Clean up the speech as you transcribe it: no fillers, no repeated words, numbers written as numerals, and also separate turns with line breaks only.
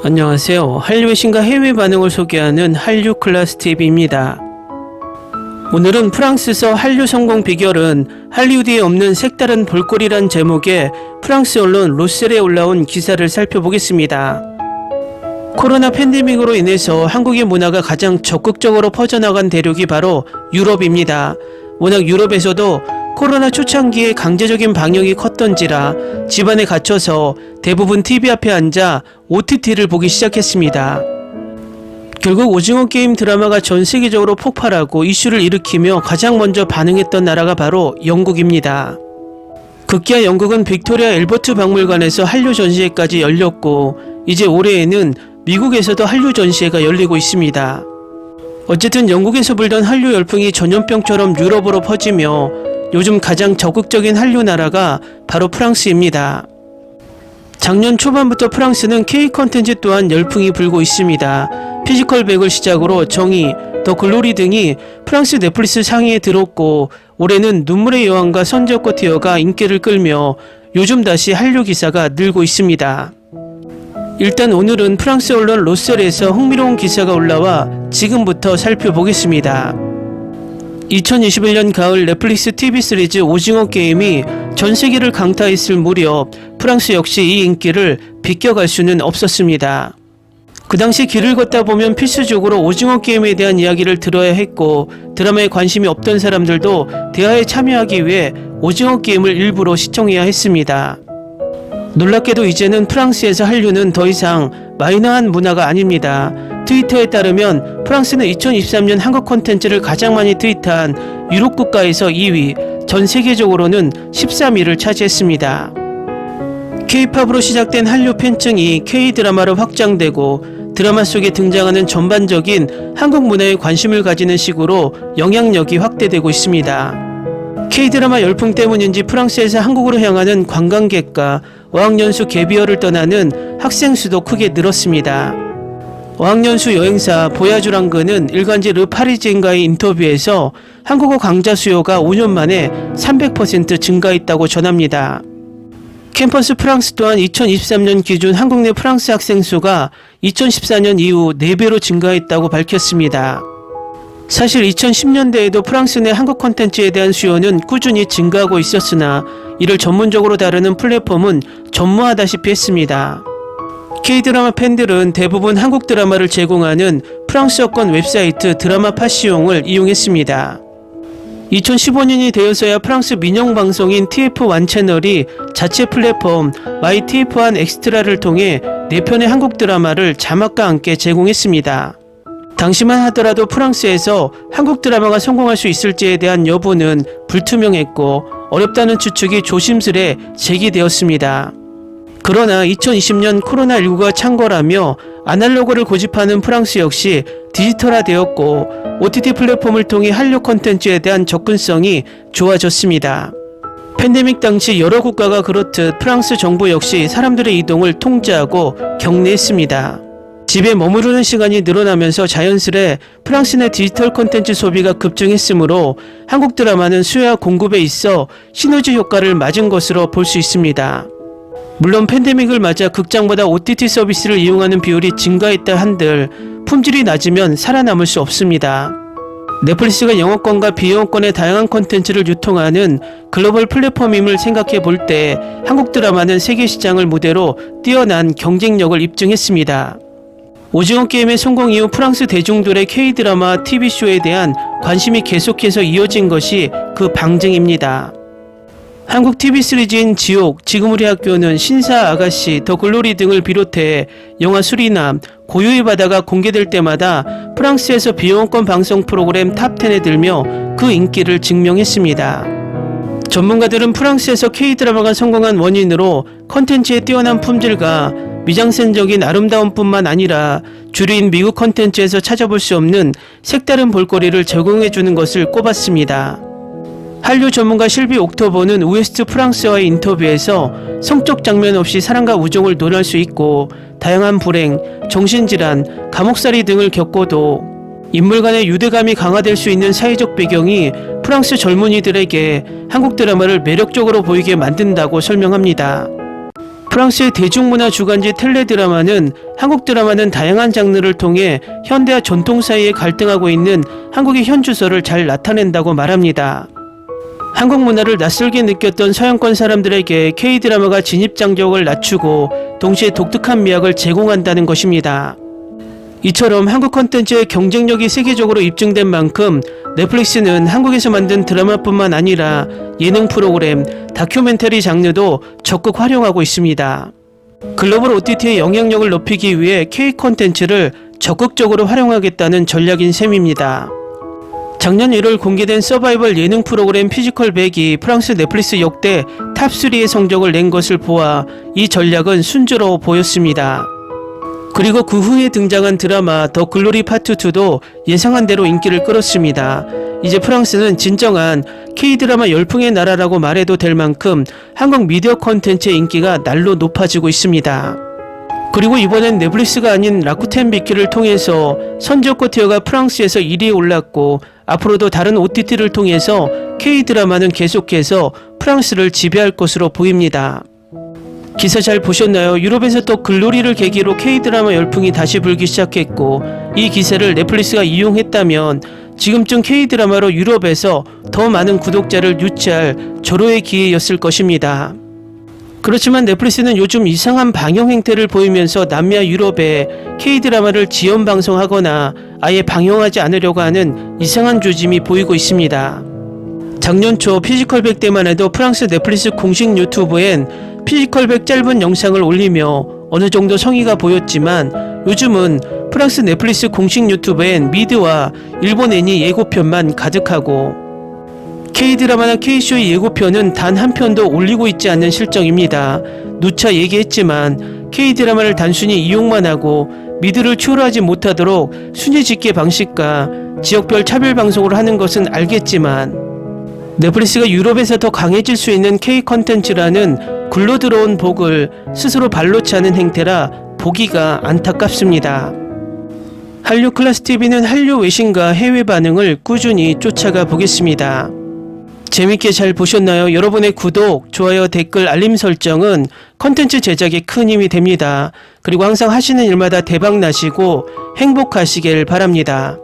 안녕하세요. 한류의 신과 해외 반응을 소개하는 한류 클래스 TV입니다. 오늘은 프랑스에서 한류 성공 비결은 할리우드에 없는 색다른 볼거리란 제목의 프랑스 언론 로셀에 올라온 기사를 살펴보겠습니다. 코로나 팬데믹으로 인해서 한국의 문화가 가장 적극적으로 퍼져나간 대륙이 바로 유럽입니다. 워낙 유럽에서도 코로나 초창기에 강제적인 방역이 컸던지라 집안에 갇혀서 대부분 TV 앞에 앉아 OTT를 보기 시작했습니다. 결국 오징어 게임 드라마가 전 세계적으로 폭발하고 이슈를 일으키며 가장 먼저 반응했던 나라가 바로 영국입니다. 급기야 영국은 빅토리아 엘버트 박물관에서 한류 전시회까지 열렸고 이제 올해에는 미국에서도 한류 전시회가 열리고 있습니다. 어쨌든 영국에서 불던 한류 열풍이 전염병처럼 유럽으로 퍼지며 요즘 가장 적극적인 한류 나라가 바로 프랑스입니다. 작년 초반부터 프랑스는 K 컨텐츠 또한 열풍이 불고 있습니다. 피지컬백을 시작으로 정의, 더 글로리 등이 프랑스 넷플릭스 상위에 들었고 올해는 눈물의 여왕과 선지옥과 티어가 인기를 끌며 요즘 다시 한류 기사가 늘고 있습니다. 일단 오늘은 프랑스 언론 로셀에서 흥미로운 기사가 올라와 지금부터 살펴보겠습니다. 2021년 가을 넷플릭스 TV 시리즈 오징어 게임이 전 세계를 강타했을 무렵 프랑스 역시 이 인기를 비껴갈 수는 없었습니다. 그 당시 길을 걷다 보면 필수적으로 오징어 게임에 대한 이야기를 들어야 했고 드라마에 관심이 없던 사람들도 대화에 참여하기 위해 오징어 게임을 일부러 시청해야 했습니다. 놀랍게도 이제는 프랑스에서 한류는 더 이상 마이너한 문화가 아닙니다. 트위터에 따르면 프랑스는 2023년 한국 콘텐츠를 가장 많이 트윗한 유럽 국가에서 2위, 전 세계적으로는 13위를 차지했습니다. K-팝으로 시작된 한류 팬층이 K-드라마로 확장되고 드라마 속에 등장하는 전반적인 한국 문화에 관심을 가지는 식으로 영향력이 확대되고 있습니다. K-드라마 열풍 때문인지 프랑스에서 한국으로 향하는 관광객과 어학연수 갭이어를 떠나는 학생 수도 크게 늘었습니다. 어학연수 여행사 보야주랑그는 일간지 르 파리지엔과의 인터뷰에서 한국어 강좌 수요가 5년 만에 300% 증가했다고 전합니다. 캠퍼스 프랑스 또한 2023년 기준 한국 내 프랑스 학생 수가 2014년 이후 4배로 증가했다고 밝혔습니다. 사실 2010년대에도 프랑스 내 한국 콘텐츠에 대한 수요는 꾸준히 증가하고 있었으나 이를 전문적으로 다루는 플랫폼은 전무하다시피 했습니다. K-드라마 팬들은 대부분 한국 드라마를 제공하는 프랑스어권 웹사이트 드라마 파시용을 이용했습니다. 2015년이 되어서야 프랑스 민영 방송인 TF1 채널이 자체 플랫폼 MyTF1 엑스트라를 통해 4편의 한국 드라마를 자막과 함께 제공했습니다. 당시만 하더라도 프랑스에서 한국 드라마가 성공할 수 있을지에 대한 여부는 불투명했고 어렵다는 추측이 조심스레 제기되었습니다. 그러나 2020년 코로나19가 창궐하며 아날로그를 고집하는 프랑스 역시 디지털화되었고 OTT 플랫폼을 통해 한류 콘텐츠에 대한 접근성이 좋아졌습니다. 팬데믹 당시 여러 국가가 그렇듯 프랑스 정부 역시 사람들의 이동을 통제하고 격리했습니다. 집에 머무르는 시간이 늘어나면서 자연스레 프랑스 내 디지털 콘텐츠 소비가 급증했으므로 한국 드라마는 수요와 공급에 있어 시너지 효과를 맞은 것으로 볼 수 있습니다. 물론 팬데믹을 맞아 극장보다 OTT 서비스를 이용하는 비율이 증가했다 한들 품질이 낮으면 살아남을 수 없습니다. 넷플릭스가 영어권과 비영어권의 다양한 콘텐츠를 유통하는 글로벌 플랫폼임을 생각해 볼 때 한국 드라마는 세계 시장을 무대로 뛰어난 경쟁력을 입증했습니다. 오징어 게임의 성공 이후 프랑스 대중들의 K-드라마 TV쇼에 대한 관심이 계속해서 이어진 것이 그 방증입니다. 한국 TV 시리즈인 지옥, 지금 우리 학교는, 신사 아가씨, 더 글로리 등을 비롯해 영화 수리남, 고유의 바다가 공개될 때마다 프랑스에서 비영어권 방송 프로그램 탑10에 들며 그 인기를 증명했습니다. 전문가들은 프랑스에서 K-드라마가 성공한 원인으로 컨텐츠의 뛰어난 품질과 미장센적인 아름다움뿐만 아니라 주류인 미국 컨텐츠에서 찾아볼 수 없는 색다른 볼거리를 제공해주는 것을 꼽았습니다. 한류 전문가 실비 옥토버는 우에스트 프랑스와의 인터뷰에서 성적 장면 없이 사랑과 우정을 논할 수 있고 다양한 불행, 정신질환, 감옥살이 등을 겪고도 인물 간의 유대감이 강화될 수 있는 사회적 배경이 프랑스 젊은이들에게 한국 드라마를 매력적으로 보이게 만든다고 설명합니다. 프랑스의 대중문화 주간지 텔레드라마는 한국 드라마는 다양한 장르를 통해 현대와 전통 사이에 갈등하고 있는 한국의 현주소를 잘 나타낸다고 말합니다. 한국 문화를 낯설게 느꼈던 서양권 사람들에게 K드라마가 진입장벽을 낮추고 동시에 독특한 미학을 제공한다는 것입니다. 이처럼 한국 콘텐츠의 경쟁력이 세계적으로 입증된 만큼 넷플릭스는 한국에서 만든 드라마뿐만 아니라 예능 프로그램, 다큐멘터리 장르도 적극 활용하고 있습니다. 글로벌 OTT의 영향력을 높이기 위해 K 콘텐츠를 적극적으로 활용하겠다는 전략인 셈입니다. 작년 1월 공개된 서바이벌 예능 프로그램 피지컬 100이 프랑스 넷플릭스 역대 탑3의 성적을 낸 것을 보아 이 전략은 순조로워 보였습니다. 그리고 그 후에 등장한 드라마 더 글로리 파트 2도 예상한 대로 인기를 끌었습니다. 이제 프랑스는 진정한 K드라마 열풍의 나라라고 말해도 될 만큼 한국 미디어 콘텐츠의 인기가 날로 높아지고 있습니다. 그리고 이번엔 넷플릭스가 아닌 라쿠텐 비키를 통해서 선지효과 티어가 프랑스에서 1위에 올랐고 앞으로도 다른 OTT를 통해서 K드라마는 계속해서 프랑스를 지배할 것으로 보입니다. 기사 잘 보셨나요? 유럽에서 또 글로리를 계기로 K드라마 열풍이 다시 불기 시작했고 이 기세를 넷플릭스가 이용했다면 지금쯤 K드라마로 유럽에서 더 많은 구독자를 유치할 절호의 기회였을 것입니다. 그렇지만 넷플릭스는 요즘 이상한 방영 행태를 보이면서 남미와 유럽에 K드라마를 지연 방송하거나 아예 방영하지 않으려고 하는 이상한 조짐이 보이고 있습니다. 작년 초 피지컬 100 때만 해도 프랑스 넷플릭스 공식 유튜브엔 피지컬 100 짧은 영상을 올리며 어느 정도 성의가 보였지만 요즘은 프랑스 넷플릭스 공식 유튜브엔 미드와 일본 애니 예고편만 가득하고 K드라마나 K쇼의 예고편은 단 한 편도 올리고 있지 않는 실정입니다. 누차 얘기했지만 K드라마를 단순히 이용만 하고 미드를 추월하지 못하도록 순위 집계 방식과 지역별 차별 방송을 하는 것은 알겠지만 넷플릭스가 유럽에서 더 강해질 수 있는 K 컨텐츠라는 굴러 들어온 복을 스스로 발로 차는 행태라 보기가 안타깝습니다. 한류 클래스 TV는 한류 외신과 해외 반응을 꾸준히 쫓아가 보겠습니다. 재밌게 잘 보셨나요? 여러분의 구독, 좋아요, 댓글, 알림 설정은 컨텐츠 제작에 큰 힘이 됩니다. 그리고 항상 하시는 일마다 대박 나시고 행복하시길 바랍니다.